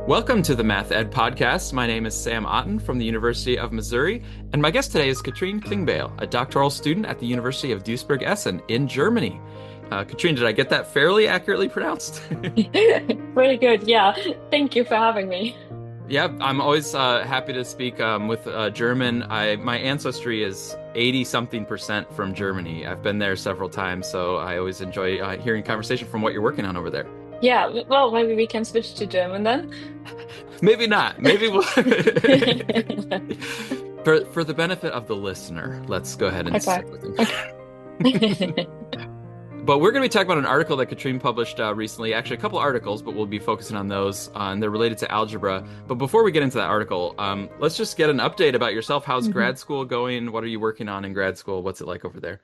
Welcome to the Math Ed Podcast. My name is Sam Otten from the University of Missouri, and my guest today is Katrin Klingbeil, a doctoral student at the University of Duisburg-Essen in Germany. Katrin, did I get that fairly accurately pronounced? Very good. Yeah. Thank you for having me. Yeah, I'm always happy to speak with German. My ancestry is 80 something percent from Germany. I've been there several times, so I always enjoy hearing conversation from what you're working on over there. Yeah. Well, maybe we can switch to German then. Maybe not. Maybe we'll for the benefit of the listener, let's go ahead and Okay. stick with him. Okay. But we're going to be talking about an article that Katrin published recently, actually a couple articles, but we'll be focusing on those, and they're related to algebra. But before we get into that article, let's just get an update about yourself. How's Mhm. grad school going? What are you working on in grad school? What's it like over there?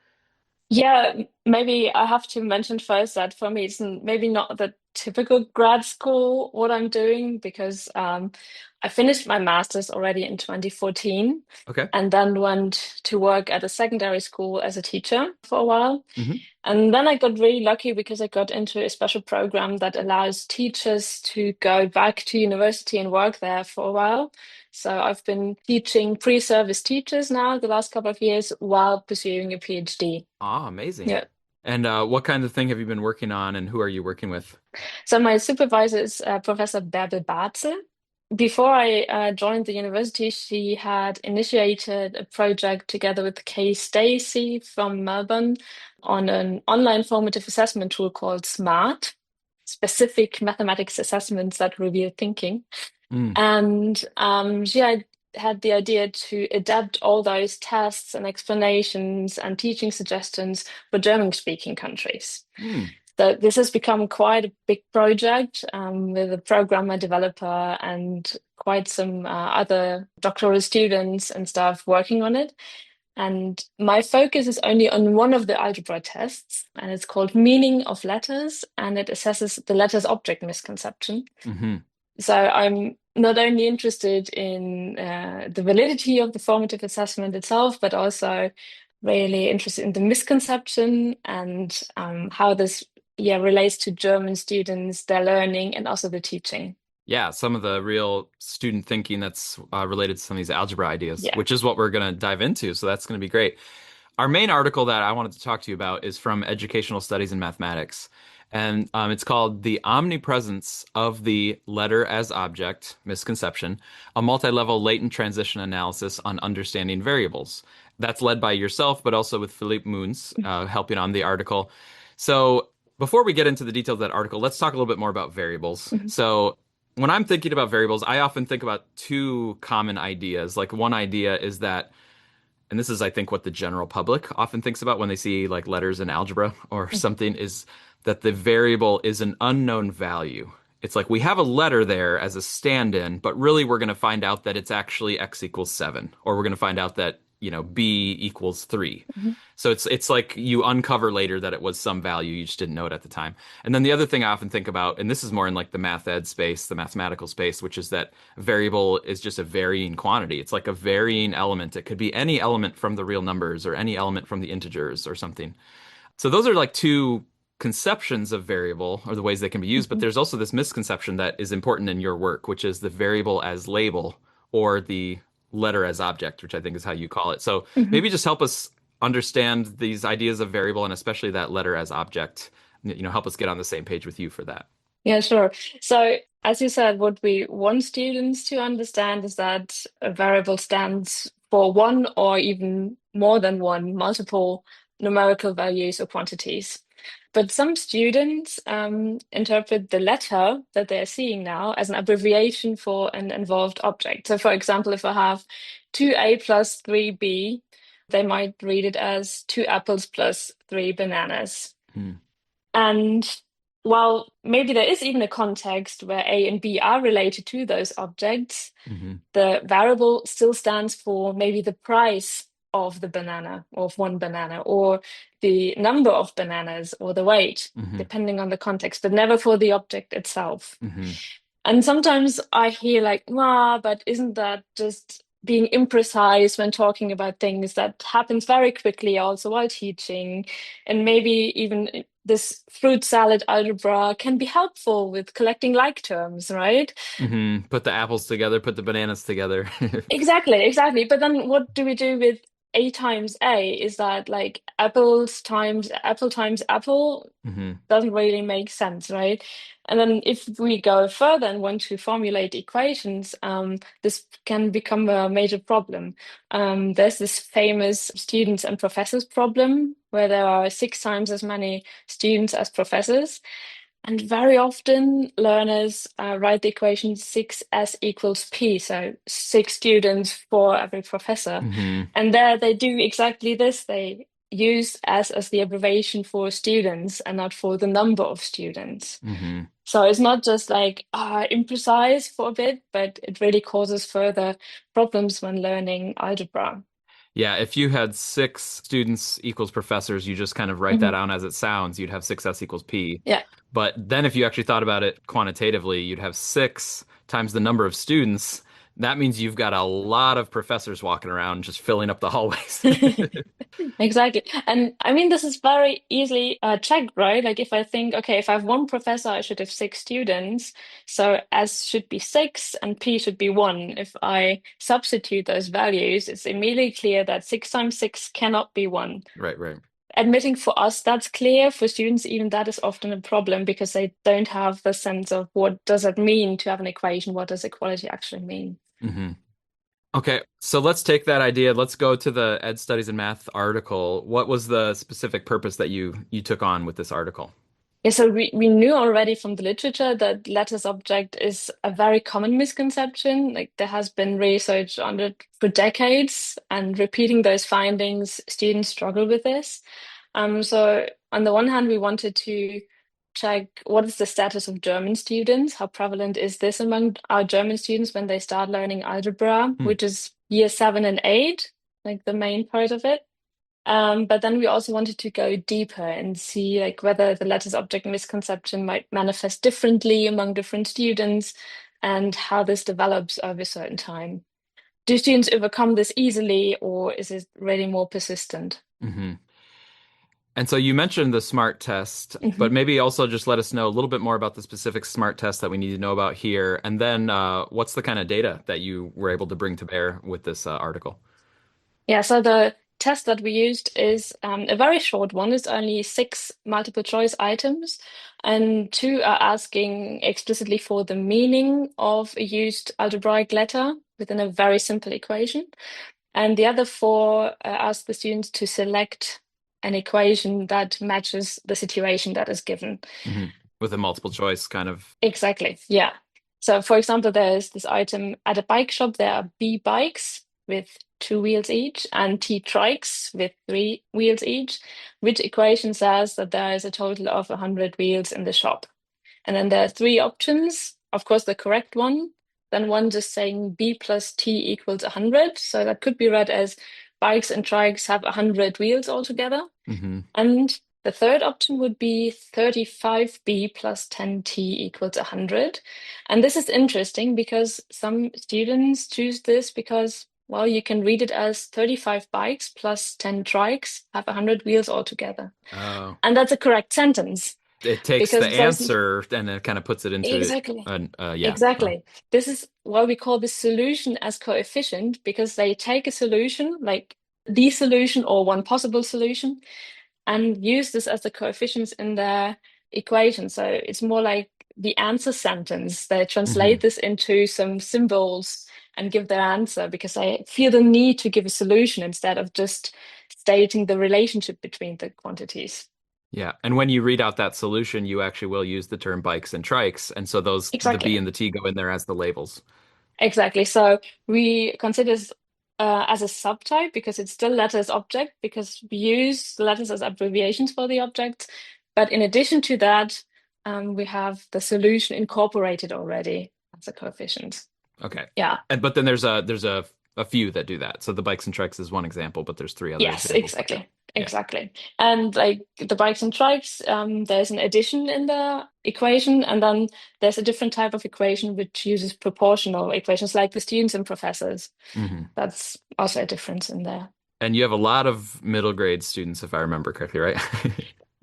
Yeah, maybe I have to mention first that for me, maybe not the typical grad school what I'm doing because I finished my master's already in 2014 Okay. and then went to work at a secondary school as a teacher for a while. Hmm. And then I got really lucky because I got into a special program that allows teachers to go back to university and work there for a while. So I've been teaching pre-service teachers now the last couple of years while pursuing a PhD. Ah, amazing. Yeah. And what kind of thing have you been working on, and who are you working with? So my supervisor is Professor Bärbel Barzel. Before I joined the university, she had initiated a project together with Kay Stacey from Melbourne on an online formative assessment tool called SMART, specific mathematics assessments that reveal thinking. Mm, And had the idea to adapt all those tests and explanations and teaching suggestions for German-speaking countries. mm. So this has become quite a big project with a programmer, developer, and quite some other doctoral students and staff working on it. And my focus is only on one of the algebra tests, and it's called Meaning of Letters, and it assesses the letters object misconception. Hmm. So I'm not only interested in the validity of the formative assessment itself, but also really interested in the misconception and how this relates to German students, their learning, and also the teaching. Yeah, some of the real student thinking that's related to some of these algebra ideas, Yeah. which is what we're going to dive into. So that's going to be great. Our main article that I wanted to talk to you about is from Educational Studies in Mathematics. And it's called The Omnipresence of the Letter as Object Misconception, a multi-level latent transition analysis on understanding variables. That's led by yourself, but also with Philippe Moons helping on the article. So before we get into the details of that article, let's talk a little bit more about variables. Mhm. So when I'm thinking about variables, I often think about two common ideas. Like one idea is that, and this is, I think, what the general public often thinks about when they see like letters in algebra or something, is that the variable is an unknown value. It's like we have a letter there as a stand-in, but really we're going to find out that it's actually x equals 7, or we're going to find out that, b equals 3. Mhm. So it's like you uncover later that it was some value, you just didn't know it at the time. And then the other thing I often think about, and this is more in like the math ed space, the mathematical space, which is that variable is just a varying quantity. It's like a varying element. It could be any element from the real numbers or any element from the integers or something. So those are like two conceptions of variable or the ways they can be used, but Mhm. there's also this misconception that is important in your work, which is the variable as label or the letter as object, which I think is how you call it. So Mhm. maybe just help us understand these ideas of variable and especially that letter as object. Help us get on the same page with you for that. Yeah, sure. So, as you said, what we want students to understand is that a variable stands for one or even more than one, multiple numerical values or quantities. But some students interpret the letter that they're seeing now as an abbreviation for an involved object. So, for example, if I have 2a plus 3b, they might read it as 2 apples plus 3 bananas. Hmm. And while maybe there is even a context where A and B are related to those objects, Hmm. the variable still stands for maybe the price of the banana, of one banana, or the number of bananas, or the weight, Hmm. depending on the context, but never for the object itself. Hmm. And sometimes I hear like, "Ah, but isn't that just being imprecise when talking about things that happens very quickly also while teaching. And maybe even this fruit salad algebra can be helpful with collecting like terms, right? Put the apples together, put the bananas together. Exactly, exactly. But then what do we do with A times A? Is that like apple times apple? hmm Doesn't really make sense, right? And then if we go further and want to formulate equations, this can become a major problem. There's this famous students and professors problem where there are 6 times as many students as professors. And very often learners write the equation 6s equals p, so 6 students for every professor. hmm And there they do exactly this. They use S as the abbreviation for students and not for the number of students. hmm So it's not just like imprecise for a bit, but it really causes further problems when learning algebra. Yeah, if you had six students equals professors, you just kind of write that Mhm. out as it sounds. You'd have 6s equals p. Yeah. But then if you actually thought about it quantitatively, you'd have six times the number of students. That means you've got a lot of professors walking around just filling up the hallways. Exactly. And I mean, this is very easily checked, right? Like if I think, okay, if I have one professor, I should have 6 students. So S should be 6 and P should be 1. If I substitute those values, it's immediately clear that 6 times 6 cannot be 1. Right, right. Admitting for us that's clear. For students, even that is often a problem because they don't have the sense of what does it mean to have an equation? What does equality actually mean? hmm Okay, so let's take that idea. Let's go to the Ed Studies in Math article. What was the specific purpose that you took on with this article? Yeah, so we knew already from the literature that lattice object is a very common misconception. Like there has been research on it for decades, and repeating those findings, students struggle with this. So on the one hand, we wanted to check what is the status of German students, how prevalent is this among our German students when they start learning algebra, Hmm. which is year 7 and 8, like the main part of it. But then we also wanted to go deeper and see like whether the lattice object misconception might manifest differently among different students and how this develops over a certain time. Do students overcome this easily, or is it really more persistent? hmm And so you mentioned the SMART test, but Mhm. maybe also just let us know a little bit more about the specific SMART test that we need to know about here. And then what's the kind of data that you were able to bring to bear with this article? Yeah, so the test that we used is a very short one. It's only 6 multiple choice items, and 2 are asking explicitly for the meaning of a used algebraic letter within a very simple equation. And the other 4 ask the students to select an equation that matches the situation that is given. hmm With a multiple choice kind of. Exactly. Yeah. So, for example, there's this item at a bike shop. There are B bikes with 2 wheels each and T trikes with 3 wheels each, which equation says that there is a total of 100 wheels in the shop. And then there are 3 options. Of course, the correct one. Then one just saying B plus T equals 100. So that could be read as bikes and trikes have 100 wheels altogether. hmm And the third option would be 35b plus 10t equals 100. And this is interesting because some students choose this because, well, you can read it as 35 bikes plus 10 trikes have 100 wheels altogether. Oh, And that's a correct sentence it takes the because there's answer and then kind of puts it into exactly. an yeah. Oh. Exactly. This is why we call this solution as coefficient because they take a solution, like the solution or one possible solution, and use this as the coefficients in their equation. So it's more like the answer sentence. They translate hmm this into some symbols and give their answer because they feel the need to give a solution instead of just stating the relationship between the quantities. Yeah. And when you read out that solution, you actually will use the term bikes and trikes. And so those the B Exactly. and the T go in there as the labels. Exactly. So we consider this as a subtype because it's still letters object because we use the letters as abbreviations for the objects. But in addition to that, we have the solution incorporated already as a coefficient. Okay. Yeah. And but then there's a a few that do that. So the bikes and trikes is one example, but there's three other Yes, examples like that. exactly. Yeah. Exactly. And like the bikes and trikes, there's an addition in the equation, and then there's a different type of equation which uses proportional equations like the students and professors. Hmm. That's also a difference in there. And you have a lot of middle grade students, if I remember correctly, right?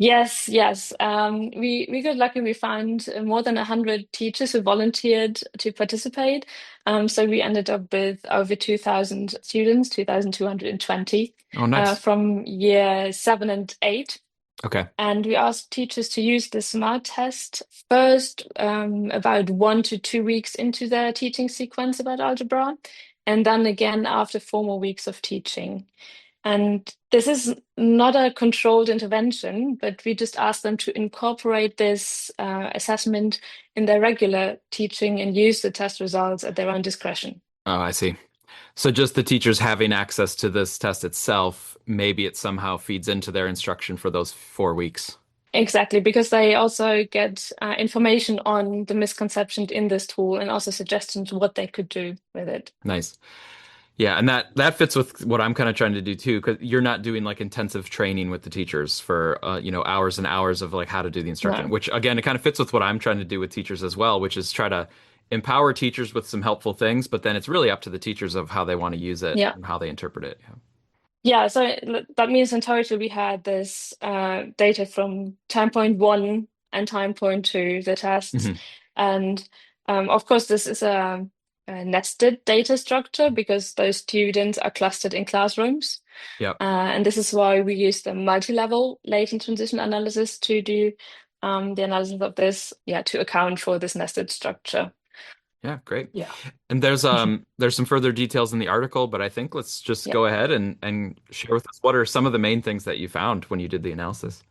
Yes, yes. We got lucky. We found more than 100 teachers who volunteered to participate. So we ended up with over 2,000 students, 2,220, Oh, nice. from year 7 and 8. Okay. And we asked teachers to use the SMART test first, about 1 to 2 weeks into their teaching sequence about algebra, and then again after 4 more weeks of teaching. And this is not a controlled intervention, but we just ask them to incorporate this assessment in their regular teaching and use the test results at their own discretion. Oh, I see. So just the teachers having access to this test itself, maybe it somehow feeds into their instruction for those 4 weeks. Exactly, because they also get information on the misconceptions in this tool and also suggestions what they could do with it. Nice. Yeah, and that fits with what I'm kind of trying to do too, because you're not doing like intensive training with the teachers for hours and hours of like how to do the instruction, No. which again, it kind of fits with what I'm trying to do with teachers as well, which is try to empower teachers with some helpful things, but then it's really up to the teachers of how they want to use it Yeah. and how they interpret it. Yeah, so that means in total we had this data from time point one and time point two, the Yeah. tests. And of course, this is a nested data structure because those students are clustered in classrooms. Yep. And this is why we use the multi-level latent transition analysis to do the analysis of this, yeah, to account for this nested structure. Yeah, great. Yeah. And there's some further details in the article, but I think let's just Yeah. go ahead and share with us what are some of the main things that you found when you did the analysis.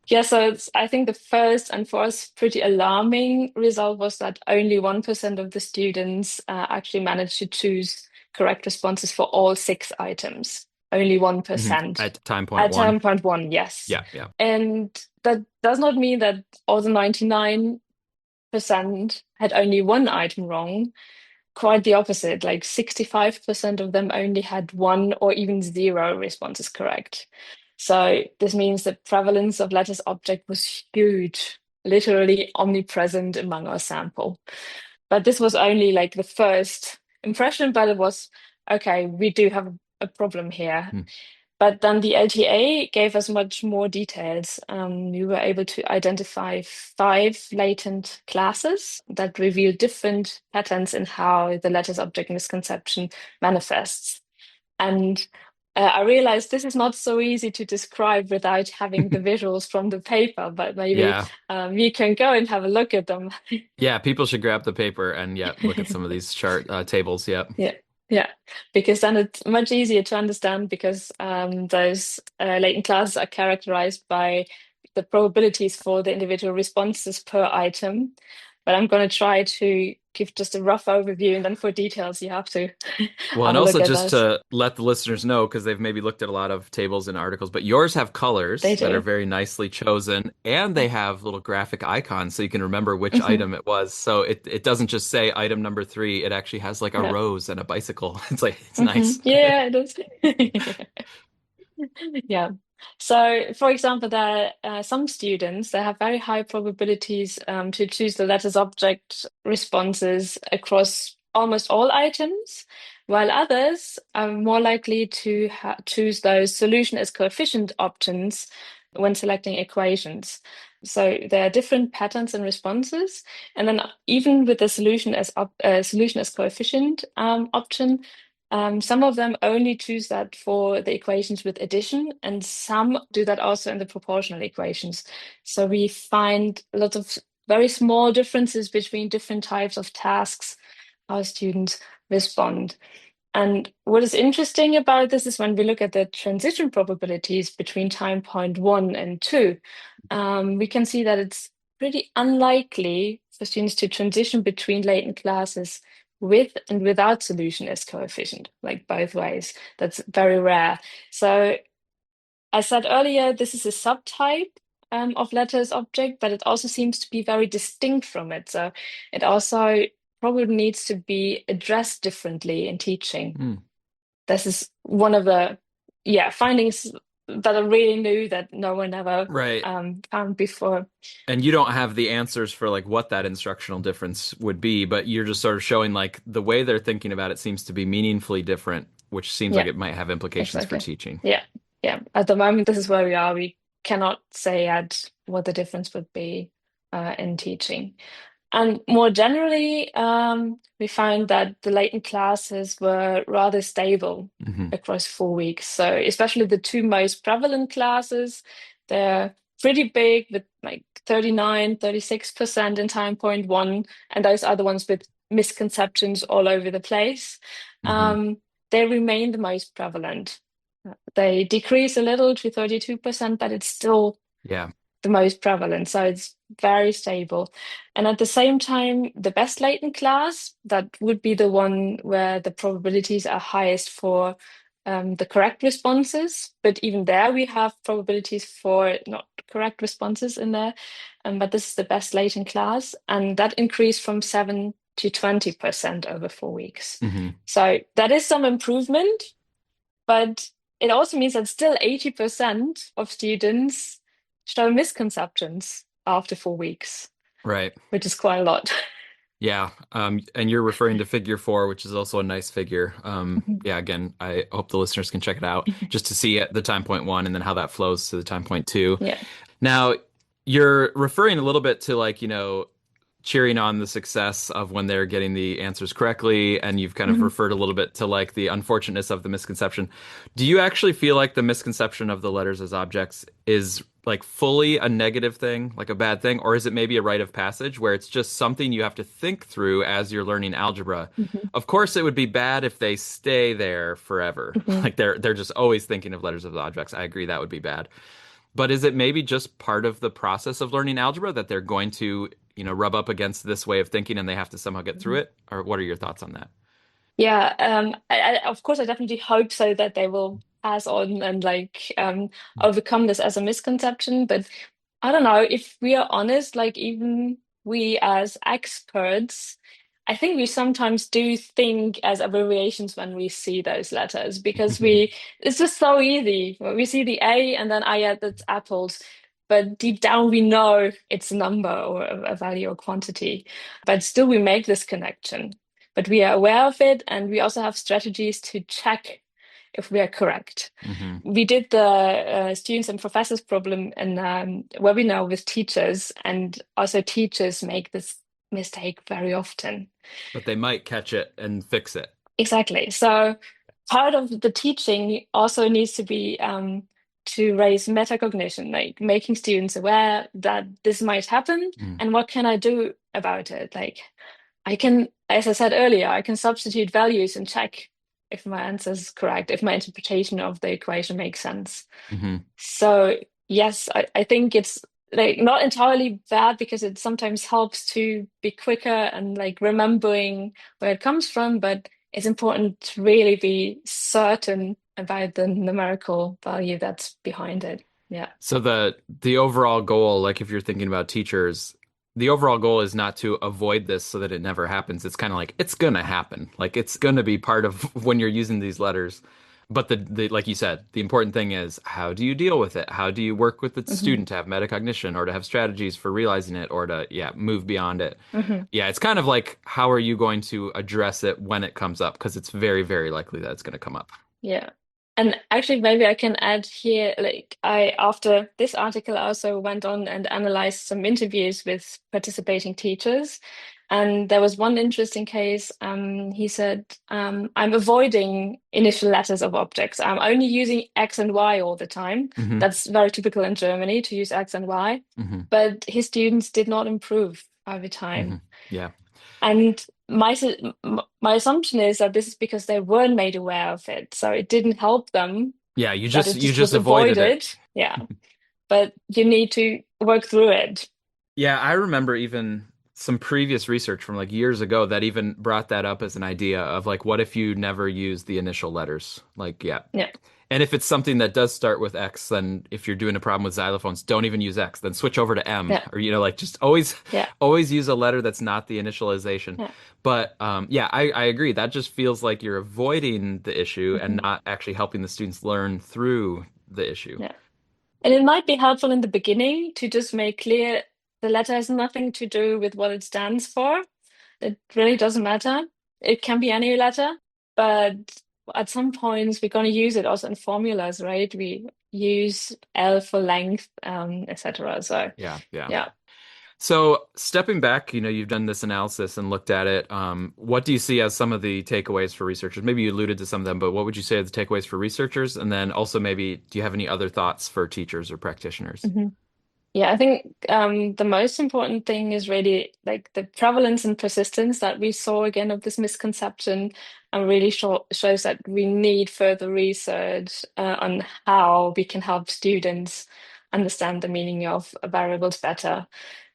Yeah, so I think the first and for us pretty alarming result was that only 1% of the students actually managed to choose correct responses for all 6 items. Only Hmm. 1%. At time point At one. 10.1, yes. Yeah, yeah. And that does not mean that all the 99% had only one item wrong. Quite the opposite. Like 65% of them only had one or even zero responses correct. So this means the prevalence of lattice object was huge, literally omnipresent among our sample. But this was only like the first impression, but it was okay, we do have a problem here. Hmm. But then the LTA gave us much more details. We were able to identify 5 latent classes that reveal different patterns in how the lattice object misconception manifests. And I realized this is not so easy to describe without having the visuals from the paper, but maybe Yeah. you can go and have a look at them. Yeah, people should grab the paper and yeah, look at some of these chart tables. Yep. Yeah, yeah, because then it's much easier to understand because those latent classes are characterized by the probabilities for the individual responses per item. But I'm going to try to give just a rough overview, and then for details, you have to Well, have and a also look at just those. to let the listeners know, because they've maybe looked at a lot of tables and articles, but yours have They colors that are do. very nicely chosen, and they have little graphic icons so you can remember which Hmm. item it was. So it doesn't just say item number three, it actually has like a Yeah. rose and a bicycle. It's like, it's nice. Yeah, it is. Yeah. So, for example, there are some students that have very high probabilities to choose the letters object responses across almost all items, while others are more likely to choose those solution as coefficient options when selecting equations. So there are different patterns and responses, and then even with the solution as coefficient option. Some of them only choose that for the equations with addition, and some do that also in the proportional equations. So we find lots of very small differences between different types of tasks our students respond. And what is interesting about this is when we look at the transition probabilities between time point one and two, we can see that it's pretty unlikely for students to transition between latent classes with and without solution as coefficient, like both ways. That's very rare. So I said earlier, this is a subtype of letters object, but it also seems to be very distinct from it. So it also probably needs to be addressed differently in teaching. Hmm. This is one of the, yeah, findings that are really new that no one ever Right. found before. And you don't have the answers for like what that instructional difference would be, but you're just sort of showing like the way they're thinking about it seems to be meaningfully different, which seems like Yeah, it might have implications for exactly. teaching. Yeah, yeah. At the moment, this is where we are. We cannot say yet what the difference would be in teaching. And more generally, we find that the latent classes were rather stable Hmm. across 4 weeks. So especially the two most prevalent classes, they're pretty big with like 39, 36% in time point one, and those are the ones with misconceptions all over the place. Hmm. Um, they remain the most prevalent. They decrease a little to 32%, but it's still Yeah. the most prevalent. So it's very stable. And at the same time, the best latent class, that would be the one where the probabilities are highest for the correct responses. But even there, we have probabilities for not correct responses in there. But this is the best latent class. And that increased from 7 to 20% over 4 weeks. Hmm. So that is some improvement, but it also means that still 80% of students show misconceptions after 4 weeks, Right. which is quite a lot. Yeah. And you're referring to figure four, which is also a nice figure. Mhm. Yeah, again, I hope the listeners can check it out just to see at the time point one and then how that flows to the time point two. Yeah. Now, you're referring a little bit to like, cheering on the success of when they're getting the answers correctly, and you've kind of Mhm. referred a little bit to like the unfortunateness of the misconception. Do you actually feel like the misconception of the letters as objects is like fully a negative thing, like a bad thing, or is it maybe a rite of passage where it's just something you have to think through as you're learning algebra? Mhm. Of course, it would be bad if they stay there forever. Mhm. Like they're just always thinking of letters as objects. I agree that would be bad. But is it maybe just part of the process of learning algebra that they're going to, rub up against this way of thinking and they have to somehow get through Mhm. it? Or what are your thoughts on that? Yeah, of course, I definitely hope so that they will pass on and like overcome this as a misconception. But I don't know, if we are honest, like even we as experts, I think we sometimes do think as abbreviations when we see those letters because it's just so easy. We see the A and then I add that's apples, but deep down we know it's a number or a value or quantity, but still we make this connection. But we are aware of it, and we also have strategies to check if we are correct. Hmm. We did the students and professors problem in webinar with teachers, and also teachers make this mistake very often. But they might catch it and fix it. Exactly. So part of the teaching also needs to be to raise metacognition, like making students aware that this might happen Mm. and what can I do about it? Like I can, as I said earlier, I can substitute values and check if my answer is correct, if my interpretation of the equation makes sense. Hmm. So yes, I think it's like not entirely bad because it sometimes helps to be quicker and like remembering where it comes from, but it's important to really be certain about the numerical value that's behind it. Yeah. So the overall goal, like if you're thinking about teachers, the overall goal is not to avoid this so that it never happens. It's kind of like it's gonna happen. Like it's gonna be part of when you're using these letters. But the like you said, the important thing is how do you deal with it? How do you work with the Hmm. student to have metacognition or to have strategies for realizing it or to move beyond it? Hmm. Yeah, it's kind of like how are you going to address it when it comes up? Because it's very, very likely that it's going to come up. Yeah. And actually, maybe I can add here, like after this article, I also went on and analyzed some interviews with participating teachers. And there was one interesting case. He said, I'm avoiding initial letters of objects. I'm only using X and Y all the time. Hmm. That's very typical in Germany to use X and Y. Hmm. But his students did not improve over Hmm. time. Yeah. And my assumption is that this is because they weren't made aware of it. So it didn't help them Yeah, you that just it you just just was avoided it. avoided. Yeah. But you need to work through it. Yeah, I remember even some previous research from like years ago that even brought that up as an idea of like what if you never use the initial letters? Like, yeah. Yeah. And if it's something that does start with X, then if you're doing a problem with xylophones, don't even use X. Then switch over to M, Yeah, or like just always, yeah, always use a letter that's not the initialization. yeah. But yeah, I agree. That just feels like you're avoiding the issue and Hmm. not actually helping the students learn through the issue. Yeah. And it might be helpful in the beginning to just make clear the letter has nothing to do with what it stands for. It really doesn't matter. It can be any letter, but at some points we're going to use it also in formulas, right? We use L for length, etc. So Yeah, yeah. yeah. So stepping back, you've done this analysis and looked at it. What do you see as some of the takeaways for researchers? Maybe you alluded to some of them, but what would you say are the takeaways for researchers? And then also maybe, do you have any other thoughts for teachers or practitioners? Mm-hmm. Yeah, I think the most important thing is really like the prevalence and persistence that we saw again of this misconception, and really shows that we need further research on how we can help students understand the meaning of variables better.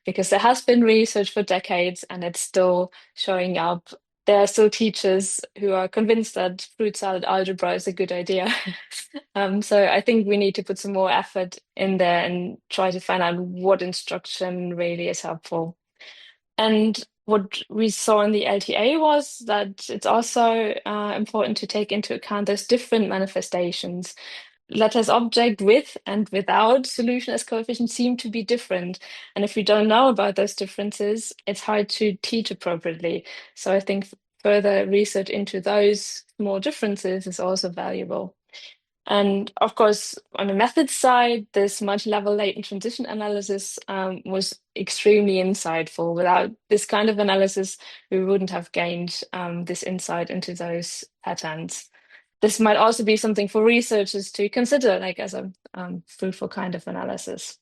Because there has been research for decades and it's still showing up. There are still teachers who are convinced that fruit salad algebra is a good idea. So I think we need to put some more effort in there and try to find out what instruction really is helpful. And what we saw in the LTA was that it's also important to take into account those different manifestations. Letters object with and without solution as coefficient seem to be different. And if we don't know about those differences, it's hard to teach appropriately. So I think further research into those small differences is also valuable. And of course, on the methods side, this multi-level latent transition analysis was extremely insightful. Without this kind of analysis, we wouldn't have gained this insight into those patterns. This might also be something for researchers to consider, like as a fruitful kind of analysis.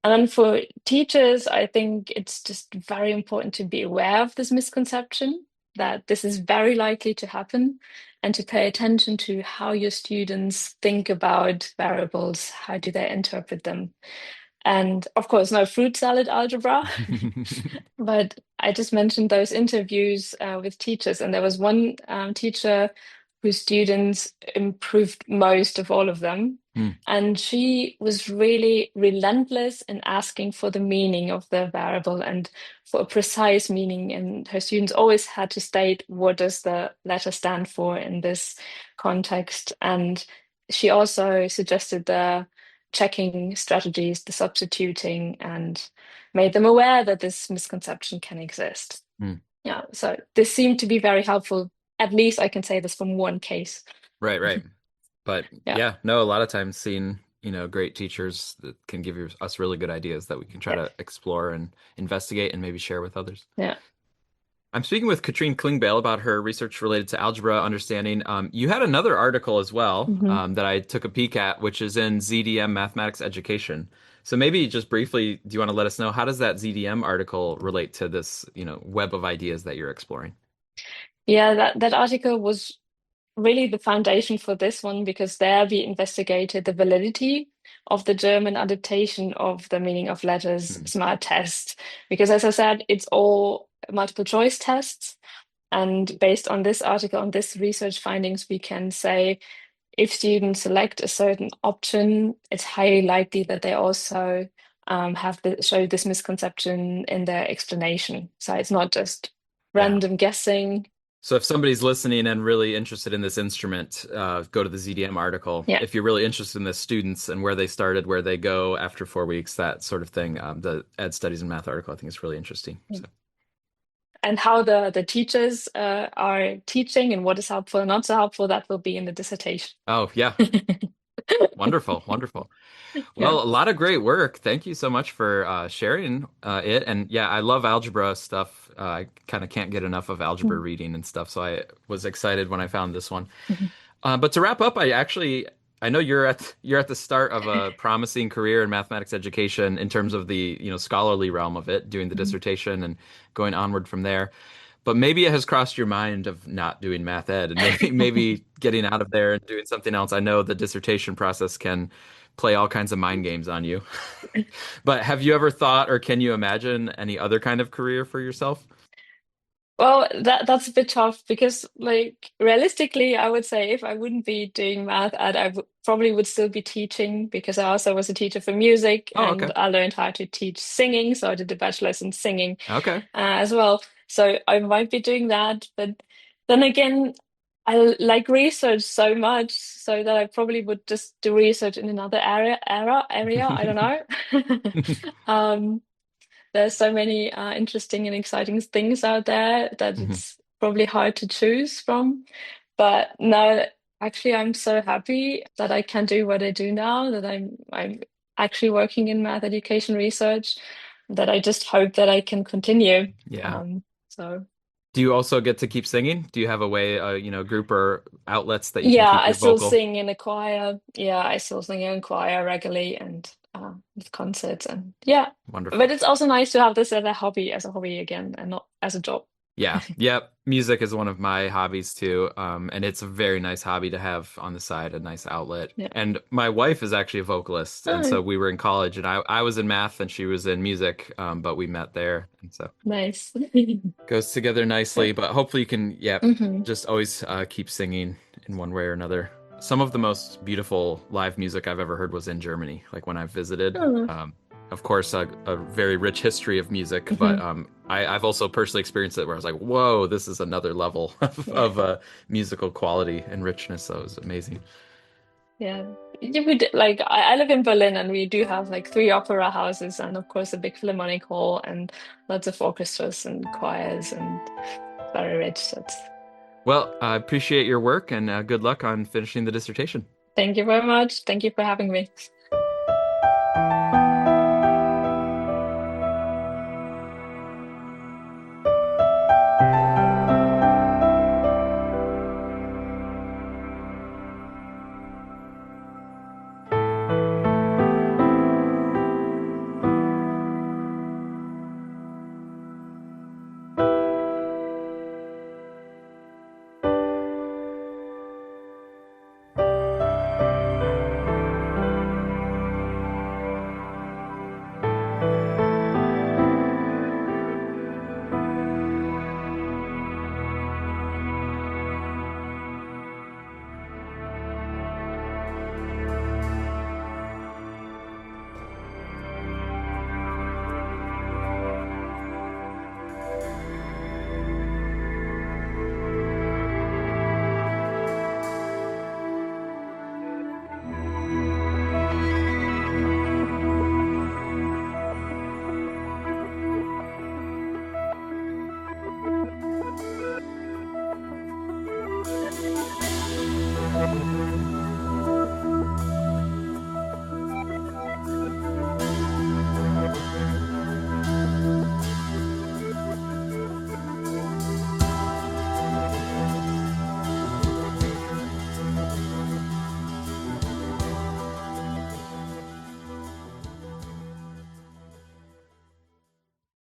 And then for teachers, I think it's just very important to be aware of this misconception that this is very likely to happen and to pay attention to how your students think about variables, how do they interpret them. And of course, no fruit salad algebra. But I just mentioned those interviews with teachers, and there was one teacher whose students improved most of all of them. Hmm, And she was really relentless in asking for the meaning of the variable and for a precise meaning. And her students always had to state what does the letter stand for in this context. And she also suggested the checking strategies, the substituting, and made them aware that this misconception can exist. hmm. Yeah, so this seemed to be very helpful. At least I can say this from one case. Right, right. But Yeah, yeah, no, a lot of times seeing, great teachers that can give us really good ideas that we can try yeah, to explore and investigate and maybe share with others. yeah. I'm speaking with Katrin Klingbeil about her research related to algebra understanding. You had another article as well Hmm. that I took a peek at, which is in ZDM Mathematics Education. So maybe just briefly, do you want to let us know how does that ZDM article relate to this, web of ideas that you're exploring? Yeah, that article was really the foundation for this one because there we investigated the validity of the German adaptation of the meaning of letters Hmm. smart test. Because as I said, it's all multiple choice tests. And based on this article, on this research findings, we can say if students select a certain option, it's highly likely that they also show this misconception in their explanation. So it's not just Yeah. random guessing. So if somebody's listening and really interested in this instrument, go to the ZDM article. Yeah. If you're really interested in the students and where they started, where they go after 4 weeks, that sort of thing, the Ed Studies in Math article, I think is really interesting. So, And how the teachers are teaching and what is helpful and not so helpful, that will be in the dissertation. oh yeah, wonderful, wonderful. Yeah. Well, a lot of great work. Thank you so much for sharing it. And yeah, I love algebra stuff. I kind of can't get enough of algebra reading and stuff. So I was excited when I found this one. But to wrap up, I know you're at the start of a promising career in mathematics education in terms of the, scholarly realm of it, doing the dissertation and going onward from there. But maybe it has crossed your mind of not doing math ed and maybe getting out of there and doing something else. I know the dissertation process can play all kinds of mind games on you. But have you ever thought or can you imagine any other kind of career for yourself? Well, that's a bit tough because, like, realistically, I would say if I wouldn't be doing math ed, I w probably would still be teaching because I also was a teacher for music Oh, and okay. I learned how to teach singing. So I did a bachelor's in singing Okay. as well. So I might be doing that, but then again, I like research so much, so that I probably would just do research in another area. I don't know. Um, there's so many interesting and exciting things out there that Mhm. it's probably hard to choose from. But no, actually, I'm so happy that I can do what I do now, that I'm actually working in math education research, that I just hope that I can continue. Yeah. So Do you also get to keep singing? Do you have a way, group or outlets that you can yeah, keep I your still vocal? sing in a choir. Yeah, I still sing in a choir regularly and with concerts and yeah. But Wonderful. it's also nice to have this as a hobby again, and not as a job. Yeah. Yep. Music is one of my hobbies too. And it's a very nice hobby to have on the side, a nice outlet. Yeah. And my wife is actually a vocalist. And Oh, so we were in college and I was in math and she was in music. But we met there. And so nice. goes together Yeah. nicely. But hopefully you can, yeah, Hmm. just always keep singing in one way or another. Some of the most beautiful live music I've ever heard was in Germany, like when I visited. Oh. Of course, a very rich history of music, but Hmm. I've also personally experienced it where I was like, whoa, this is another level Yeah. of musical quality and richness. So it was amazing. Yeah. Yeah, like I live in Berlin and we do have like three opera houses and of course a big philharmonic hall and lots of orchestras and choirs and very rich. So it's Well, I appreciate your work and good luck on finishing the dissertation. thank you very much. Thank you for having me.